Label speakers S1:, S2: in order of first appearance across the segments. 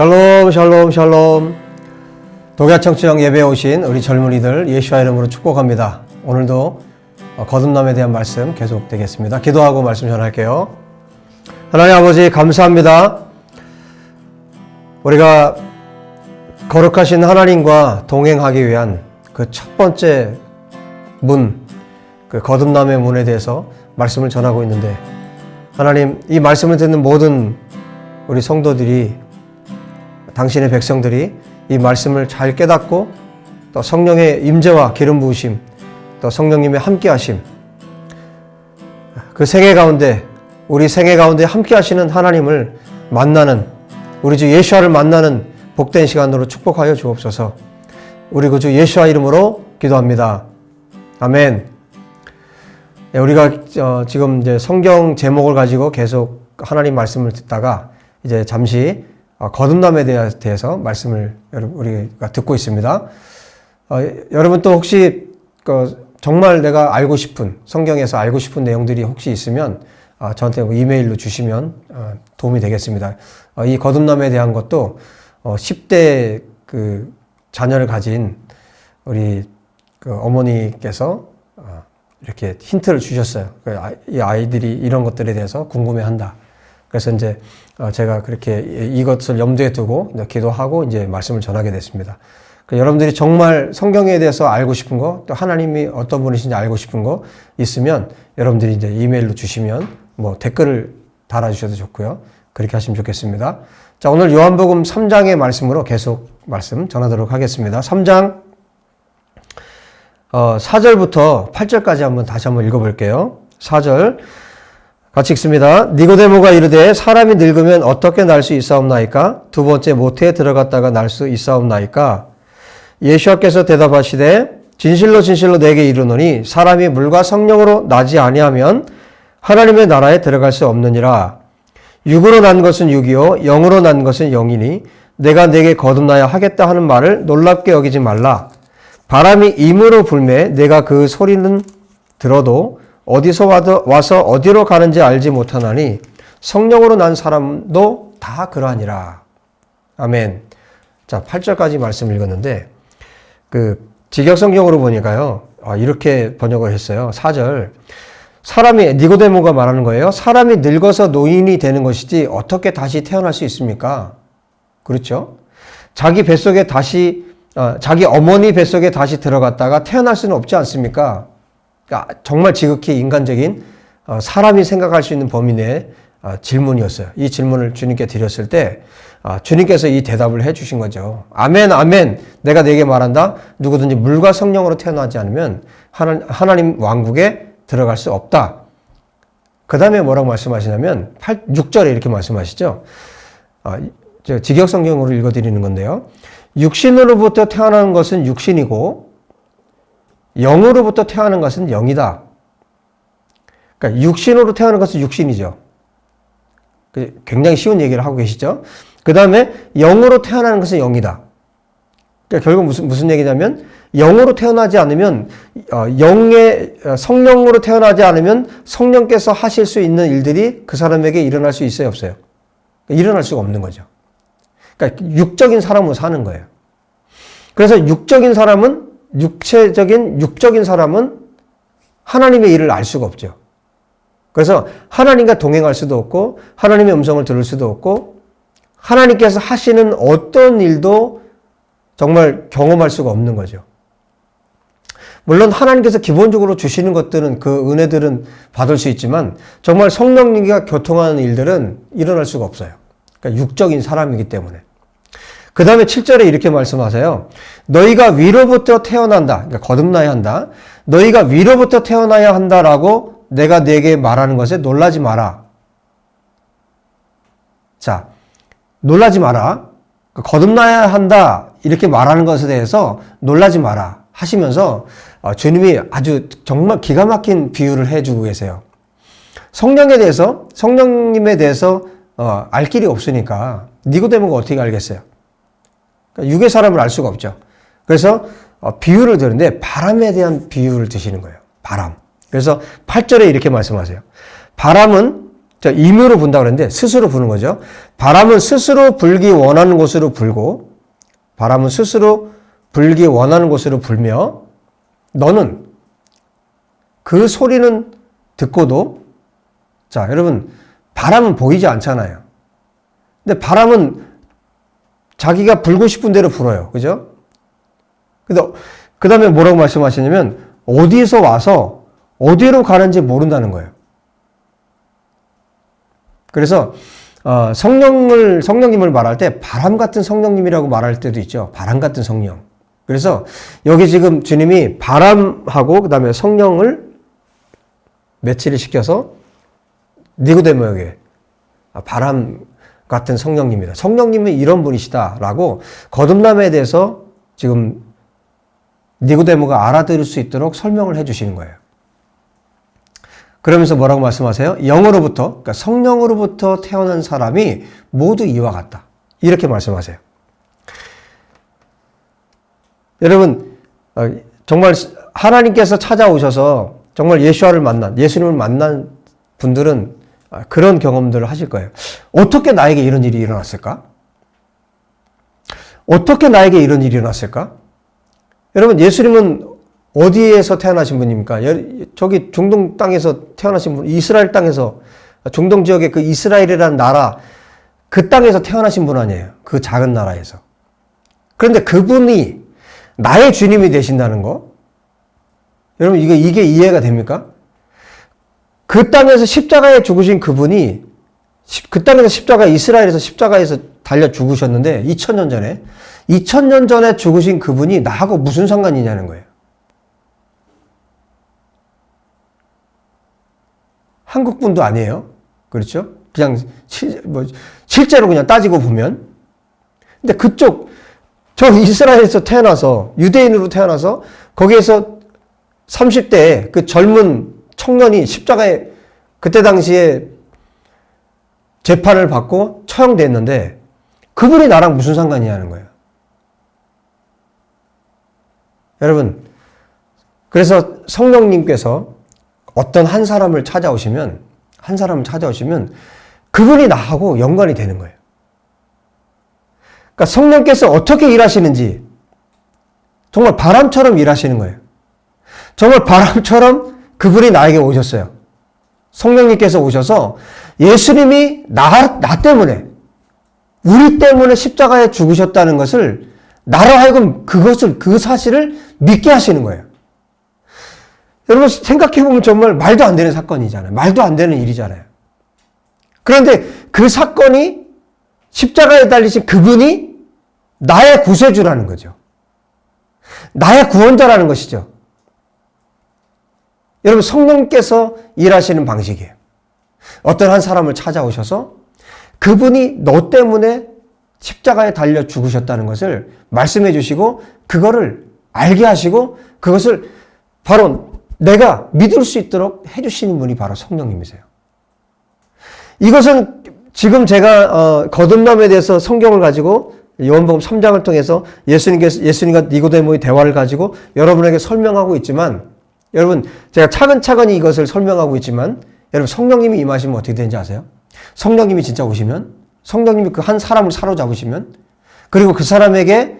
S1: 샬롬 샬롬 샬롬. 독야청취형 예배에 오신 우리 젊은이들 예수와 이름으로 축복합니다. 오늘도 거듭남에 대한 말씀 계속되겠습니다. 기도하고 말씀 전할게요. 하나님 아버지 감사합니다. 우리가 거룩하신 하나님과 동행하기 위한 그 첫 번째 문, 그 거듭남의 문에 대해서 말씀을 전하고 있는데, 하나님, 이 말씀을 듣는 모든 우리 성도들이, 당신의 백성들이 이 말씀을 잘 깨닫고 또 성령의 임재와 기름 부으심, 또 성령님의 함께하심, 그 생애 가운데, 우리 생애 가운데 함께하시는 하나님을 만나는, 우리 주 예수와를 만나는 복된 시간으로 축복하여 주옵소서. 우리 구주 예수와 이름으로 기도합니다. 아멘. 우리가 지금 이제 성경 제목을 가지고 계속 하나님 말씀을 듣다가 이제 잠시 거듭남에 대해서 말씀을 우리가 듣고 있습니다. 여러분 또 혹시 정말 내가 알고 싶은, 성경에서 알고 싶은 내용들이 혹시 있으면 저한테 이메일로 주시면 도움이 되겠습니다. 이 거듭남에 대한 것도 10대 그 자녀를 가진 우리 그 어머니께서 이렇게 힌트를 주셨어요. 이 아이들이 이런 것들에 대해서 궁금해한다. 그래서 이제 제가 그렇게 이것을 염두에 두고 기도하고 이제 말씀을 전하게 됐습니다. 여러분들이 정말 성경에 대해서 알고 싶은 거, 또 하나님이 어떤 분이신지 알고 싶은 거 있으면 여러분들이 이제 이메일로 주시면 뭐 댓글을 달아주셔도 좋고요. 그렇게 하시면 좋겠습니다. 자, 오늘 요한복음 3장의 말씀으로 계속 말씀 전하도록 하겠습니다. 3장 4절부터 8절까지 다시 한번 읽어볼게요. 4절 같이 읽습니다. 니고데모가 이르되 사람이 늙으면 어떻게 날 수 있사옵나이까? 두 번째 모태에 들어갔다가 날 수 있사옵나이까? 예수께서 대답하시되 진실로 진실로 내게 이르노니 사람이 물과 성령으로 나지 아니하면 하나님의 나라에 들어갈 수 없느니라. 육으로 난 것은 육이요 영으로 난 것은 영이니 내가 내게 거듭나야 하겠다 하는 말을 놀랍게 여기지 말라. 바람이 임으로 불매 내가 그 소리는 들어도 어디서 와서 어디로 가는지 알지 못하나니 성령으로 난 사람도 다 그러하니라. 아멘. 자, 8절까지 말씀 읽었는데 그 직역성경으로 보니까요, 이렇게 번역을 했어요. 4절. 사람이, 니고데모가 말하는 거예요. 사람이 늙어서 노인이 되는 것이지 어떻게 다시 태어날 수 있습니까? 그렇죠? 자기 뱃속에 다시, 자기 어머니 뱃속에 다시 들어갔다가 태어날 수는 없지 않습니까? 그러니까 정말 지극히 인간적인, 사람이 생각할 수 있는 범위 내의 질문이었어요. 이 질문을 주님께 드렸을 때 주님께서 이 대답을 해 주신 거죠. 아멘, 아멘. 내가 네게 말한다. 누구든지 물과 성령으로 태어나지 않으면 하나님 왕국에 들어갈 수 없다. 그 다음에 뭐라고 말씀하시냐면 6절에 이렇게 말씀하시죠. 직역성경으로 읽어드리는 건데요. 육신으로부터 태어나는 것은 육신이고 영으로부터 태어나는 것은 영이다. 그러니까 육신으로 태어나는 것은 육신이죠. 굉장히 쉬운 얘기를 하고 계시죠. 그 다음에 영으로 태어나는 것은 영이다. 그러니까 결국 무슨 얘기냐면 영으로 태어나지 않으면 성령으로 태어나지 않으면 성령께서 하실 수 있는 일들이 그 사람에게 일어날 수 있어요, 없어요? 그러니까 일어날 수가 없는 거죠. 그러니까 육적인 사람으로 사는 거예요. 그래서 육적인 사람은 육적인 사람은 하나님의 일을 알 수가 없죠. 그래서 하나님과 동행할 수도 없고 하나님의 음성을 들을 수도 없고 하나님께서 하시는 어떤 일도 정말 경험할 수가 없는 거죠. 물론 하나님께서 기본적으로 주시는 것들은, 그 은혜들은 받을 수 있지만 정말 성령님과 교통하는 일들은 일어날 수가 없어요. 그러니까 육적인 사람이기 때문에. 그 다음에 7절에 이렇게 말씀하세요. 너희가 위로부터 태어난다. 그러니까 거듭나야 한다. 너희가 위로부터 태어나야 한다라고 내가 네게 말하는 것에 놀라지 마라. 자, 놀라지 마라. 거듭나야 한다. 이렇게 말하는 것에 대해서 놀라지 마라 하시면서 주님이 아주 정말 기가 막힌 비유를 해주고 계세요. 성령님에 대해서 알 길이 없으니까 니고데모가 어떻게 알겠어요? 그러니까 육의 사람을 알 수가 없죠. 그래서 비유를 드는데 바람에 대한 비유를 드시는 거예요. 바람. 그래서 8절에 이렇게 말씀하세요. 바람은 자, 임의로 분다 그랬는데 스스로 부는 거죠. 바람은 스스로 불기 원하는 곳으로 불고, 바람은 스스로 불기 원하는 곳으로 불며, 너는 그 소리는 듣고도, 자, 여러분, 바람은 보이지 않잖아요. 근데 바람은 자기가 불고 싶은 대로 불어요. 그죠? 근데 그 다음에 뭐라고 말씀하시냐면, 어디에서 와서 어디로 가는지 모른다는 거예요. 그래서 성령님을 말할 때 바람 같은 성령님이라고 말할 때도 있죠. 바람 같은 성령. 그래서 여기 지금 주님이 바람하고 그 다음에 성령을 매치를 시켜서 니고데모에게 바람 같은 성령님이다. 성령님은 이런 분이시다라고 거듭남에 대해서 지금 니고데모가 알아들을 수 있도록 설명을 해주시는 거예요. 그러면서 뭐라고 말씀하세요? 영으로부터, 그러니까 성령으로부터 태어난 사람이 모두 이와 같다. 이렇게 말씀하세요. 여러분, 정말 하나님께서 찾아오셔서 정말 예수님을 만난 분들은 그런 경험들을 하실 거예요. 어떻게 나에게 이런 일이 일어났을까? 어떻게 나에게 이런 일이 일어났을까? 여러분, 예수님은 어디에서 태어나신 분입니까? 저기 중동 땅에서 태어나신 분, 이스라엘 땅에서, 중동 지역의 그 이스라엘이라는 나라, 그 땅에서 태어나신 분 아니에요. 그 작은 나라에서. 그런데 그분이 나의 주님이 되신다는 거? 여러분, 이게 이해가 됩니까? 그 땅에서 십자가에 죽으신 그분이, 그 땅에서 이스라엘에서 십자가에서 달려 죽으셨는데, 2000년 전에, 2000년 전에 죽으신 그분이 나하고 무슨 상관이냐는 거예요. 한국 분도 아니에요. 그렇죠? 그냥 실제로 그냥 따지고 보면. 근데 저 이스라엘에서 태어나서, 유대인으로 태어나서, 거기에서 30대에 그 젊은 청년이 십자가에 그때 당시에 재판을 받고 처형됐는데, 그분이 나랑 무슨 상관이냐는 거예요. 여러분, 그래서 성령님께서 어떤 한 사람을 찾아오시면 그분이 나하고 연관이 되는 거예요. 그러니까 성령께서 어떻게 일하시는지 정말 바람처럼 일하시는 거예요. 정말 바람처럼 그분이 나에게 오셨어요. 성령님께서 오셔서 예수님이 나 때문에, 우리 때문에 십자가에 죽으셨다는 것을 나로 하여금 그 사실을 믿게 하시는 거예요. 여러분 생각해보면 정말 말도 안 되는 사건이잖아요. 말도 안 되는 일이잖아요. 그런데 그 사건이 십자가에 달리신 그분이 나의 구세주라는 거죠. 나의 구원자라는 것이죠. 여러분 성령께서 일하시는 방식이에요. 어떤 한 사람을 찾아오셔서 그분이 너 때문에 십자가에 달려 죽으셨다는 것을 말씀해 주시고 그거를 알게 하시고 그것을 바로 내가 믿을 수 있도록 해주시는 분이 바로 성령님이세요. 이것은 지금 제가 거듭남에 대해서 성경을 가지고 요한복음 3장을 통해서 예수님과 니고데모의 대화를 가지고 여러분에게 설명하고 있지만, 여러분 제가 차근차근히 이것을 설명하고 있지만, 여러분 성령님이 임하시면 어떻게 되는지 아세요? 성령님이 진짜 오시면, 성령님이 그 한 사람을 사로잡으시면, 그리고 그 사람에게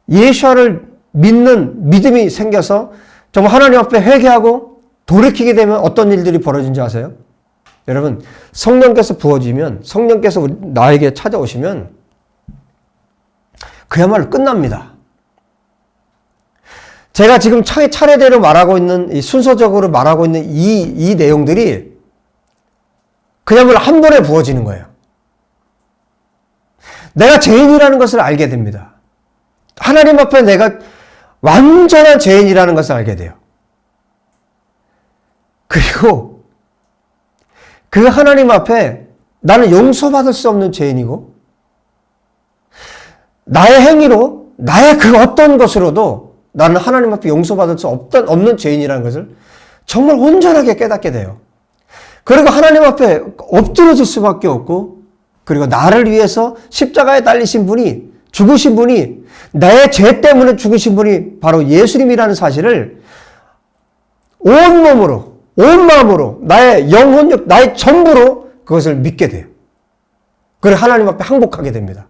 S1: 예수를 믿는 믿음이 생겨서 정말 하나님 앞에 회개하고 돌이키게 되면 어떤 일들이 벌어진지 아세요? 여러분 성령께서 부어지면, 성령께서 나에게 찾아오시면 그야말로 끝납니다. 제가 지금 차례대로 말하고 있는, 순서적으로 말하고 있는 이 내용들이 그야말로 한 번에 부어지는 거예요. 내가 죄인이라는 것을 알게 됩니다. 하나님 앞에 내가 완전한 죄인이라는 것을 알게 돼요. 그리고 그 하나님 앞에 나는 용서받을 수 없는 죄인이고, 나의 행위로, 나의 그 어떤 것으로도 나는 하나님 앞에 용서받을 수 없는 죄인이라는 것을 정말 온전하게 깨닫게 돼요. 그리고 하나님 앞에 엎드려질 수밖에 없고, 그리고 나를 위해서 십자가에 달리신 분이, 죽으신 분이, 나의 죄 때문에 죽으신 분이 바로 예수님이라는 사실을 온 몸으로, 온 마음으로, 나의 영혼력, 나의 전부로 그것을 믿게 돼요. 그리고 하나님 앞에 항복하게 됩니다.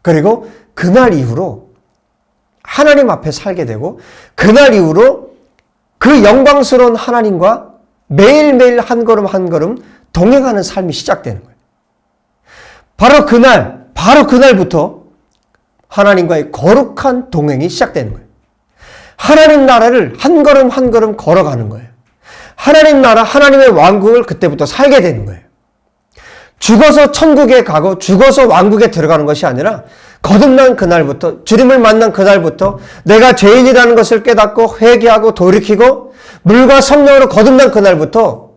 S1: 그리고 그날 이후로 하나님 앞에 살게 되고 그날 이후로 그 영광스러운 하나님과 매일매일 한 걸음 한 걸음 동행하는 삶이 시작되는 거예요. 바로 그날부터 하나님과의 거룩한 동행이 시작되는 거예요. 하나님 나라를 한 걸음 한 걸음 걸어가는 거예요. 하나님 나라, 하나님의 왕국을 그때부터 살게 되는 거예요. 죽어서 천국에 가고 죽어서 왕국에 들어가는 것이 아니라 거듭난 그날부터, 주님을 만난 그날부터 내가 죄인이라는 것을 깨닫고 회개하고 돌이키고 물과 성령으로 거듭난 그날부터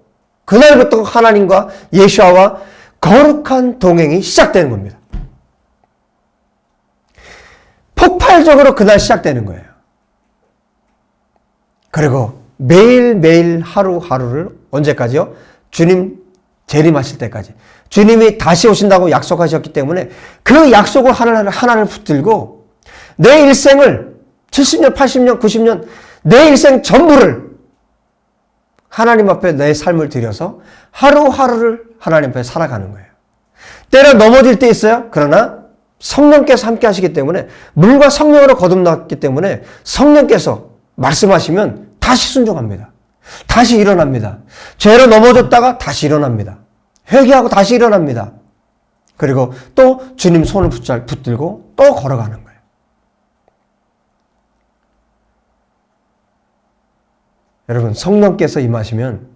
S1: 하나님과 예수와 거룩한 동행이 시작되는 겁니다. 폭발적으로 그날 시작되는 거예요. 그리고 매일매일 하루하루를 언제까지요? 주님 재림하실 때까지. 주님이 다시 오신다고 약속하셨기 때문에 그 약속을 하나를 붙들고 내 일생을 70년, 80년, 90년 내 일생 전부를 하나님 앞에 내 삶을 들여서 하루하루를 하나님 앞에 살아가는 거예요. 때로 넘어질 때 있어요. 그러나 성령께서 함께 하시기 때문에 물과 성령으로 거듭났기 때문에 성령께서 말씀하시면 다시 순종합니다. 다시 일어납니다. 죄로 넘어졌다가 다시 일어납니다. 회개하고 다시 일어납니다. 그리고 또 주님 손을 붙들고 또 걸어가는 거예요. 여러분, 성령께서 임하시면,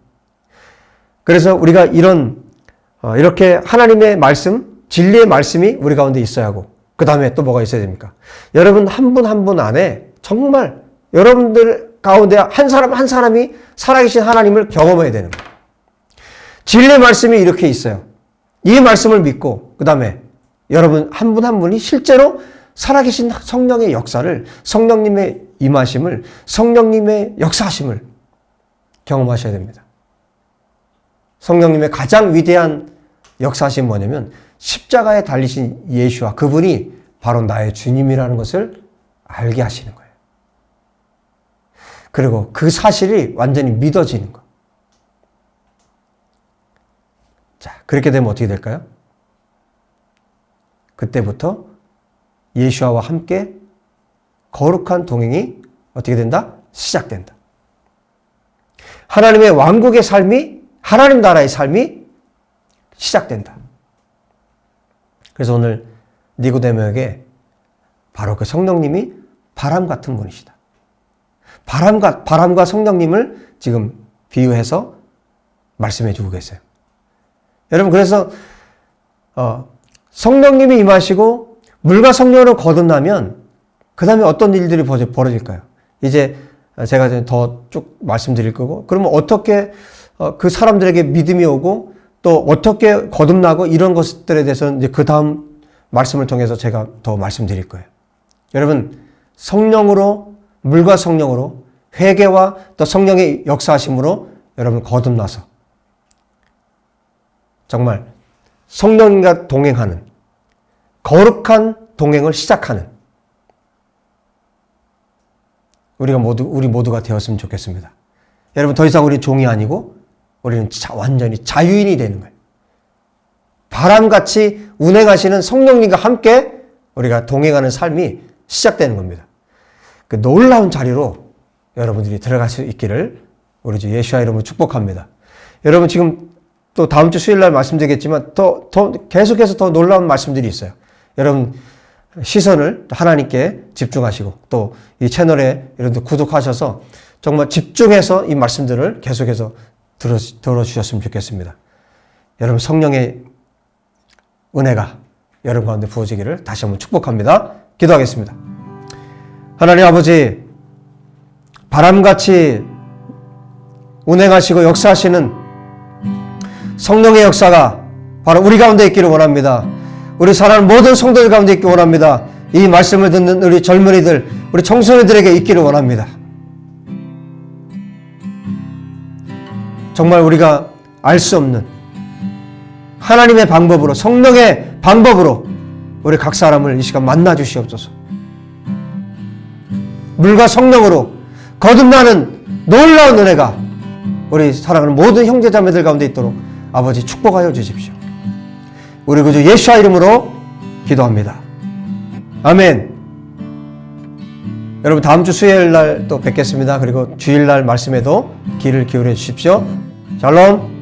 S1: 그래서 우리가 이렇게 하나님의 말씀, 진리의 말씀이 우리 가운데 있어야 하고, 그 다음에 또 뭐가 있어야 됩니까? 여러분 한 분 한 분 안에 정말 여러분들 가운데 한 사람 한 사람이 살아계신 하나님을 경험해야 되는 거예요. 진리의 말씀이 이렇게 있어요. 이 말씀을 믿고 그 다음에 여러분 한 분 한 분이 실제로 살아계신 성령의 역사를, 성령님의 임하심을, 성령님의 역사하심을 경험하셔야 됩니다. 성령님의 가장 위대한 역사하심이 뭐냐면 십자가에 달리신 예수와 그분이 바로 나의 주님이라는 것을 알게 하시는 거예요. 그리고 그 사실이 완전히 믿어지는 거. 자, 그렇게 되면 어떻게 될까요? 그때부터 예수와 함께 거룩한 동행이 어떻게 된다? 시작된다. 하나님의 왕국의 삶이, 하나님 나라의 삶이 시작된다. 그래서 오늘 니고데모에게 바로 그 성령님이 바람 같은 분이시다. 바람과 성령님을 지금 비유해서 말씀해 주고 계세요. 여러분, 그래서 성령님이 임하시고 물과 성령으로 거듭나면 그 다음에 어떤 일들이 벌어질까요? 이제 제가 더 쭉 말씀드릴 거고, 그러면 어떻게 그 사람들에게 믿음이 오고 또 어떻게 거듭나고 이런 것들에 대해서는 이제 그 다음 말씀을 통해서 제가 더 말씀드릴 거예요. 여러분, 성령으로, 물과 성령으로, 회개와 또 성령의 역사하심으로 여러분 거듭나서 정말 성령과 동행하는 거룩한 동행을 시작하는 우리 모두가 되었으면 좋겠습니다. 여러분, 더 이상 우리 종이 아니고 우리는 완전히 자유인이 되는 거예요. 바람같이 운행하시는 성령님과 함께 우리가 동행하는 삶이 시작되는 겁니다. 그 놀라운 자리로 여러분들이 들어갈 수 있기를 우리 주 예수와 이름으로 축복합니다. 여러분, 지금 또 다음 주 수요일 날 말씀드리겠지만 더 계속해서 더 놀라운 말씀들이 있어요. 여러분 시선을 하나님께 집중하시고 또 이 채널에 여러분들 구독하셔서 정말 집중해서 이 말씀들을 계속해서 들어주셨으면 좋겠습니다. 여러분, 성령의 은혜가 여러분 가운데 부어지기를 다시 한번 축복합니다. 기도하겠습니다. 하나님 아버지, 바람같이 운행하시고 역사하시는 성령의 역사가 바로 우리 가운데 있기를 원합니다. 우리 사랑하는 모든 성도들 가운데 있기를 원합니다. 이 말씀을 듣는 우리 젊은이들, 우리 청소년들에게 있기를 원합니다. 정말 우리가 알 수 없는 하나님의 방법으로, 성령의 방법으로 우리 각 사람을 이 시간 만나 주시옵소서. 물과 성령으로 거듭나는 놀라운 은혜가 우리 사랑하는 모든 형제자매들 가운데 있도록 아버지 축복하여 주십시오. 우리 구주 예수와 이름으로 기도합니다. 아멘. 여러분 다음 주 수요일 날 또 뵙겠습니다. 그리고 주일날 말씀에도 귀를 기울여 주십시오. 샬롬.